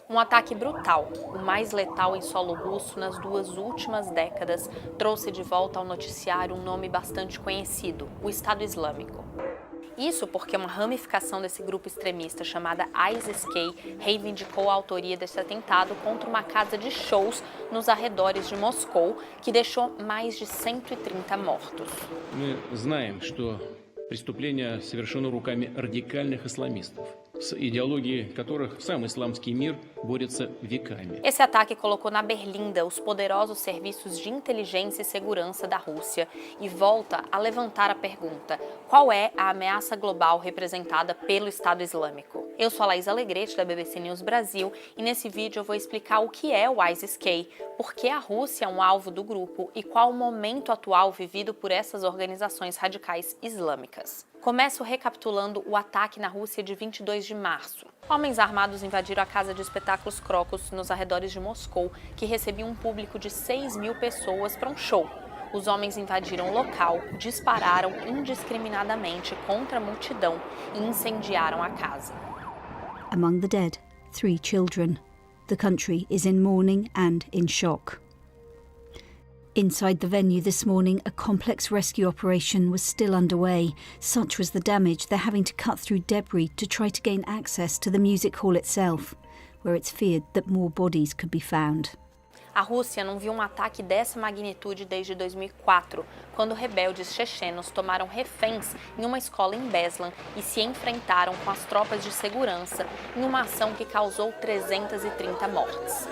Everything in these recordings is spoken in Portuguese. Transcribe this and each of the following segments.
Um ataque brutal, o mais letal em solo russo nas duas últimas décadas, trouxe de volta ao noticiário um nome bastante conhecido, o Estado Islâmico. Isso porque uma ramificação desse grupo extremista chamada ISIS-K reivindicou a autoria desse atentado contra uma casa de shows nos arredores de Moscou, que deixou mais de 130 mortos. Мы знаем, что преступление совершено руками радикальных исламистов, с идеологией которых сам исламский мир борется веками. Esse ataque colocou na berlinda os poderosos serviços de inteligência e segurança da Rússia e volta a levantar a pergunta: qual é a ameaça global representada pelo Estado Islâmico? Eu sou a Laís Alegrete, da BBC News Brasil, e nesse vídeo eu vou explicar o que é o ISIS-K, por que a Rússia é um alvo do grupo e qual o momento atual vivido por essas organizações radicais islâmicas. Começo recapitulando o ataque na Rússia de 22 de março. Homens armados invadiram a casa de espetáculos Crocus, nos arredores de Moscou, que recebia um público de 6.000 pessoas para um show. Os homens invadiram o local, dispararam indiscriminadamente contra a multidão e incendiaram a casa. Among the dead, 3 children. The country is in mourning and in shock. Inside the venue this morning, a complex rescue operation was still underway. Such was the damage, they're having to cut through debris to try to gain access to the music hall itself, where it's feared that more bodies could be found. A Rússia não viu um ataque dessa magnitude desde 2004, quando rebeldes chechenos tomaram reféns em uma escola em Beslan e se enfrentaram com as tropas de segurança em uma ação que causou 330 mortes.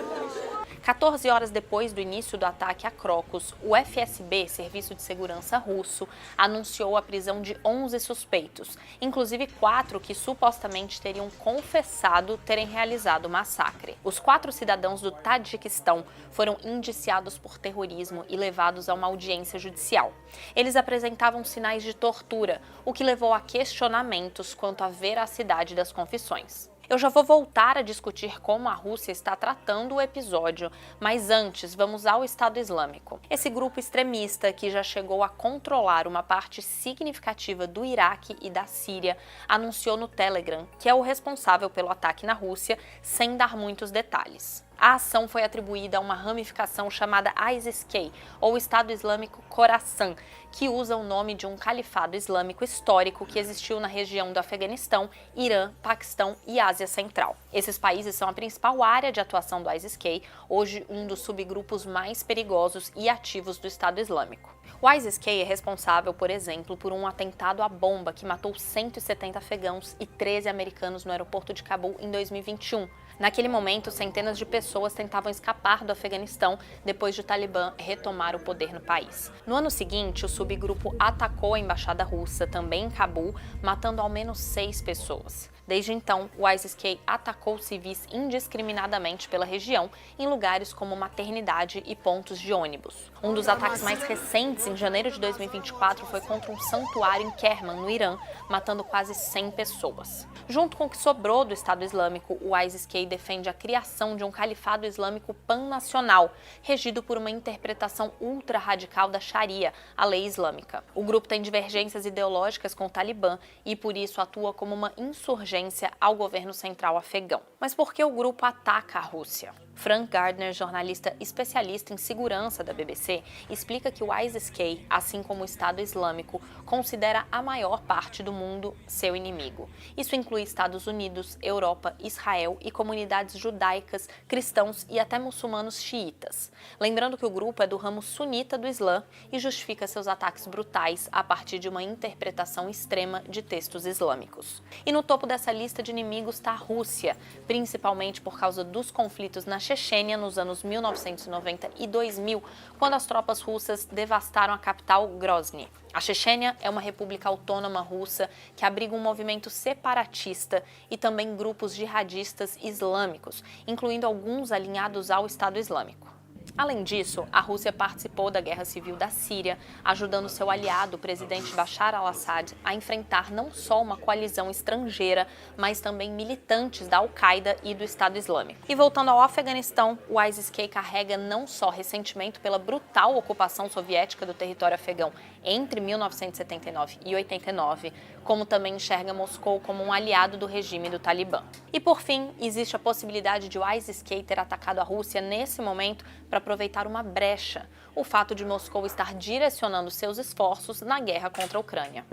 14 horas depois do início do ataque a Crocus, o FSB, Serviço de Segurança Russo, anunciou a prisão de 11 suspeitos, inclusive 4 que supostamente teriam confessado terem realizado o massacre. Os 4 cidadãos do Tajiquistão foram indiciados por terrorismo e levados a uma audiência judicial. Eles apresentavam sinais de tortura, o que levou a questionamentos quanto à veracidade das confissões. Eu já vou voltar a discutir como a Rússia está tratando o episódio, mas antes vamos ao Estado Islâmico. Esse grupo extremista, que já chegou a controlar uma parte significativa do Iraque e da Síria, anunciou no Telegram que é o responsável pelo ataque na Rússia, sem dar muitos detalhes. A ação foi atribuída a uma ramificação chamada ISIS-K, ou Estado Islâmico Khorasan, que usa o nome de um califado islâmico histórico que existiu na região do Afeganistão, Irã, Paquistão e Ásia Central. Esses países são a principal área de atuação do ISIS-K, hoje um dos subgrupos mais perigosos e ativos do Estado Islâmico. O ISIS-K é responsável, por exemplo, por um atentado à bomba que matou 170 afegãos e 13 americanos no aeroporto de Cabul em 2021. Naquele momento, centenas de pessoas tentavam escapar do Afeganistão depois de o Talibã retomar o poder no país. No ano seguinte, o subgrupo atacou a embaixada russa, também em Cabul, matando ao menos 6 pessoas. Desde então, o ISIS-K atacou civis indiscriminadamente pela região, em lugares como maternidade e pontos de ônibus. Um dos ataques mais recentes, em janeiro de 2024, foi contra um santuário em Kerman, no Irã, matando quase 100 pessoas. Junto com o que sobrou do Estado Islâmico, o ISIS-K defende a criação de um califado islâmico pan-nacional, regido por uma interpretação ultra-radical da Sharia, a lei islâmica. O grupo tem divergências ideológicas com o Talibã e, por isso, atua como uma insurgência ao governo central afegão. Mas por que o grupo ataca a Rússia? Frank Gardner, jornalista especialista em segurança da BBC, explica que o ISIS-K, assim como o Estado Islâmico, considera a maior parte do mundo seu inimigo. Isso inclui Estados Unidos, Europa, Israel e comunidades judaicas, cristãos e até muçulmanos xiitas. Lembrando que o grupo é do ramo sunita do Islã e justifica seus ataques brutais a partir de uma interpretação extrema de textos islâmicos. E no topo dessa lista de inimigos está a Rússia, principalmente por causa dos conflitos na Chechênia nos anos 1990 e 2000, quando as tropas russas devastaram a capital Grozny. A Chechênia é uma república autônoma russa que abriga um movimento separatista e também grupos jihadistas islâmicos, incluindo alguns alinhados ao Estado Islâmico. Além disso, a Rússia participou da guerra civil da Síria, ajudando seu aliado, o presidente Bashar al-Assad, a enfrentar não só uma coalizão estrangeira, mas também militantes da Al-Qaeda e do Estado Islâmico. E voltando ao Afeganistão, o ISIS-K carrega não só ressentimento pela brutal ocupação soviética do território afegão entre 1979 e 89, como também enxerga Moscou como um aliado do regime do Talibã. E por fim, existe a possibilidade de o ISIS-K ter atacado a Rússia nesse momento para aproveitar uma brecha, o fato de Moscou estar direcionando seus esforços na guerra contra a Ucrânia.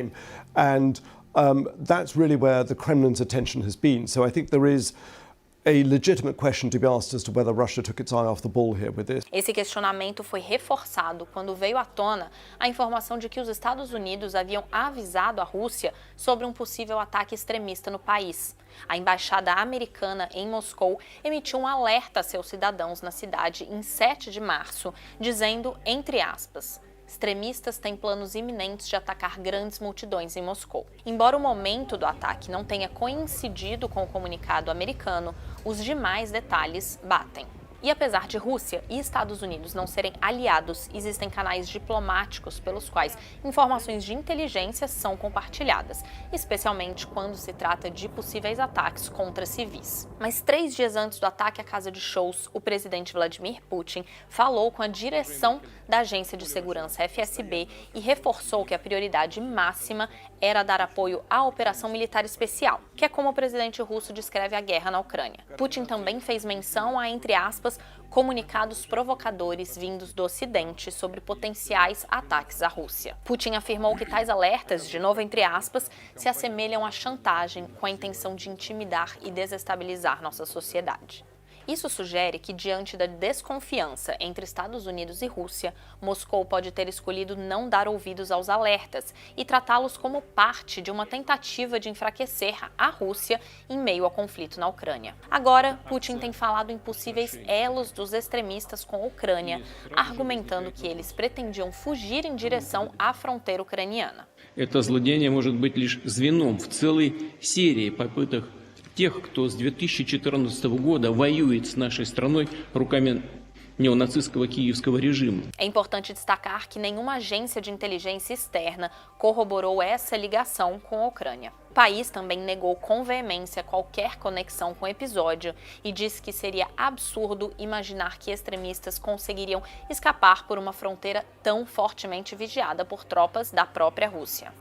And that's really where the Kremlin's attention has been. So I think there is a legitimate question to be asked as to whether Russia took its eye off the ball here with this. Esse questionamento foi reforçado quando veio à tona a informação de que os Estados Unidos haviam avisado a Rússia sobre um possível ataque extremista no país. A embaixada americana em Moscou emitiu um alerta a seus cidadãos na cidade em 7 de março, dizendo, entre aspas, extremistas têm planos iminentes de atacar grandes multidões em Moscou. Embora o momento do ataque não tenha coincidido com o comunicado americano, os demais detalhes batem. E apesar de Rússia e Estados Unidos não serem aliados, existem canais diplomáticos pelos quais informações de inteligência são compartilhadas, especialmente quando se trata de possíveis ataques contra civis. Mas 3 dias antes do ataque à casa de shows, o presidente Vladimir Putin falou com a direção da Agência de Segurança FSB e reforçou que a prioridade máxima era dar apoio à operação militar especial, que é como o presidente russo descreve a guerra na Ucrânia. Putin também fez menção a, entre aspas, comunicados provocadores vindos do Ocidente sobre potenciais ataques à Rússia. Putin afirmou que tais alertas, de novo entre aspas, se assemelham à chantagem com a intenção de intimidar e desestabilizar nossa sociedade. Isso sugere que, diante da desconfiança entre Estados Unidos e Rússia, Moscou pode ter escolhido não dar ouvidos aos alertas e tratá-los como parte de uma tentativa de enfraquecer a Rússia em meio ao conflito na Ucrânia. Agora, Putin tem falado em possíveis elos dos extremistas com a Ucrânia, argumentando que eles pretendiam fugir em direção à fronteira ucraniana. Это злодеяние может быть лишь звеном в целой серии попыток тех, кто с 2014 года воюет с нашей страной руками неонацистского киевского режима. É importante destacar que nenhuma agência de inteligência externa corroborou essa ligação com a Ucrânia. O país também negou com veemência qualquer conexão com o episódio e disse que seria absurdo imaginar que extremistas conseguiriam escapar por uma fronteira tão fortemente vigiada por tropas da própria Rússia.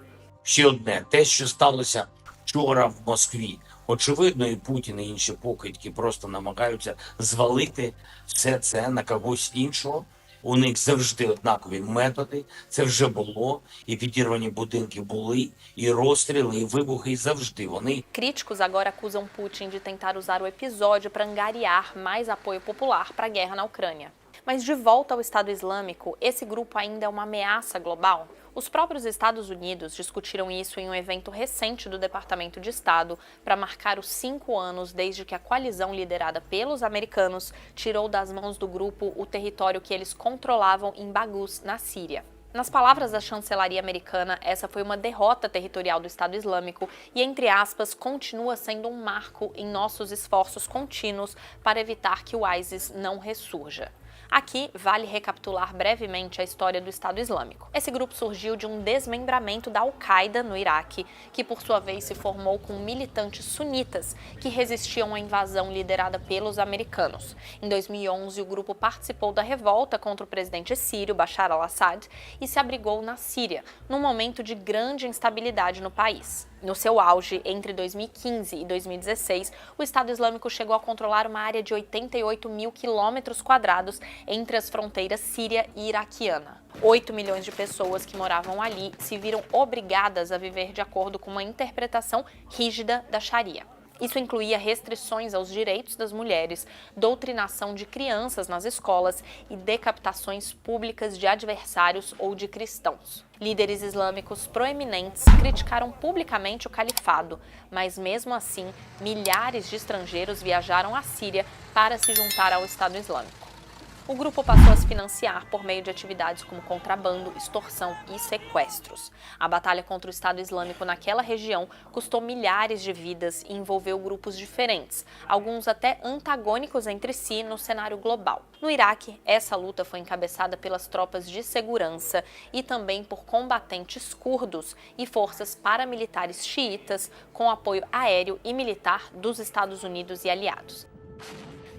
Ще одне, те, що сталося вчора в Москві. Очевидно, і Путін, і інші покидьки просто намагаються звалити все це на когось іншого. У них завжди однакові методи, це вже було, і підірвані будинки були, і розстріли, і вибухи, і завжди вони. Críticos agora acusam Putin de tentar usar o episódio para angariar mais apoio popular para a guerra na Ucrânia. Mas de volta ao Estado Islâmico, esse grupo ainda é uma ameaça global? Os próprios Estados Unidos discutiram isso em um evento recente do Departamento de Estado para marcar os 5 anos desde que a coalizão liderada pelos americanos tirou das mãos do grupo o território que eles controlavam em Baghuz, na Síria. Nas palavras da chancelaria americana, essa foi uma derrota territorial do Estado Islâmico e, entre aspas, continua sendo um marco em nossos esforços contínuos para evitar que o ISIS não ressurja. Aqui, vale recapitular brevemente a história do Estado Islâmico. Esse grupo surgiu de um desmembramento da Al-Qaeda no Iraque, que por sua vez se formou com militantes sunitas que resistiam à invasão liderada pelos americanos. Em 2011, o grupo participou da revolta contra o presidente sírio, Bashar al-Assad, e se abrigou na Síria, num momento de grande instabilidade no país. No seu auge, entre 2015 e 2016, o Estado Islâmico chegou a controlar uma área de 88 mil quilômetros quadrados entre as fronteiras síria e iraquiana. 8 milhões de pessoas que moravam ali se viram obrigadas a viver de acordo com uma interpretação rígida da Sharia. Isso incluía restrições aos direitos das mulheres, doutrinação de crianças nas escolas e decapitações públicas de adversários ou de cristãos. Líderes islâmicos proeminentes criticaram publicamente o califado, mas mesmo assim, milhares de estrangeiros viajaram à Síria para se juntar ao Estado Islâmico. O grupo passou a se financiar por meio de atividades como contrabando, extorsão e sequestros. A batalha contra o Estado Islâmico naquela região custou milhares de vidas e envolveu grupos diferentes, alguns até antagônicos entre si no cenário global. No Iraque, essa luta foi encabeçada pelas tropas de segurança e também por combatentes curdos e forças paramilitares xiitas com apoio aéreo e militar dos Estados Unidos e aliados.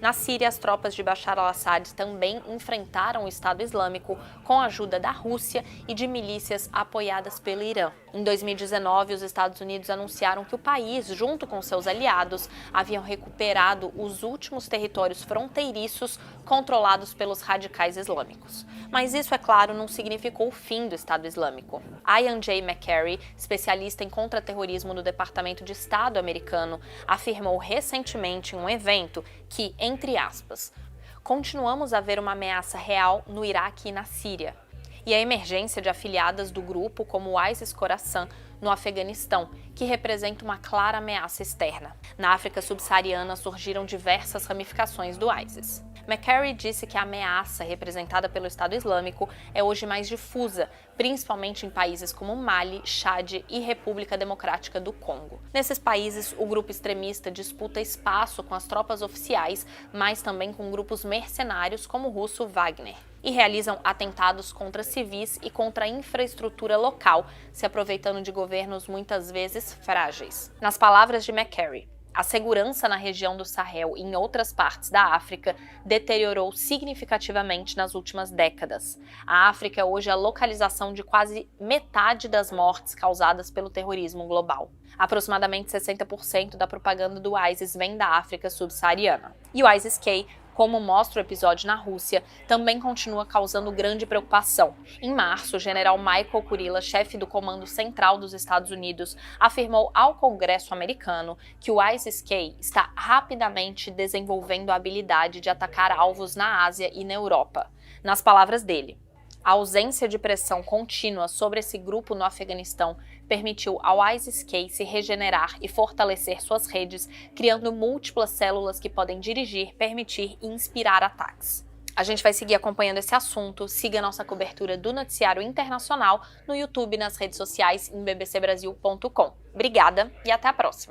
Na Síria, as tropas de Bashar al-Assad também enfrentaram o Estado Islâmico com a ajuda da Rússia e de milícias apoiadas pelo Irã. Em 2019, os Estados Unidos anunciaram que o país, junto com seus aliados, haviam recuperado os últimos territórios fronteiriços controlados pelos radicais islâmicos. Mas isso, é claro, não significou o fim do Estado Islâmico. Ian J. McCarry, especialista em contra-terrorismo do Departamento de Estado americano, afirmou recentemente em um evento que, entre aspas, continuamos a ver uma ameaça real no Iraque e na Síria, e a emergência de afiliadas do grupo como o ISIS-Khorasan no Afeganistão, que representa uma clara ameaça externa. Na África subsaariana surgiram diversas ramificações do ISIS. McCarry disse que a ameaça representada pelo Estado Islâmico é hoje mais difusa, principalmente em países como Mali, Chad e República Democrática do Congo. Nesses países, o grupo extremista disputa espaço com as tropas oficiais, mas também com grupos mercenários como o russo Wagner, e realizam atentados contra civis e contra a infraestrutura local, se aproveitando de governos muitas vezes frágeis. Nas palavras de McCarry, a segurança na região do Sahel e em outras partes da África deteriorou significativamente nas últimas décadas. A África é hoje a localização de quase metade das mortes causadas pelo terrorismo global. Aproximadamente 60% da propaganda do ISIS vem da África subsaariana. E o ISIS-K, como mostra o episódio na Rússia, também continua causando grande preocupação. Em março, o general Michael Kurilla, chefe do Comando Central dos Estados Unidos, afirmou ao Congresso americano que o ISIS-K está rapidamente desenvolvendo a habilidade de atacar alvos na Ásia e na Europa. Nas palavras dele, a ausência de pressão contínua sobre esse grupo no Afeganistão permitiu ao ISIS-K se regenerar e fortalecer suas redes, criando múltiplas células que podem dirigir, permitir e inspirar ataques. A gente vai seguir acompanhando esse assunto. Siga a nossa cobertura do noticiário internacional no YouTube e nas redes sociais em bbcbrasil.com. Obrigada e até a próxima!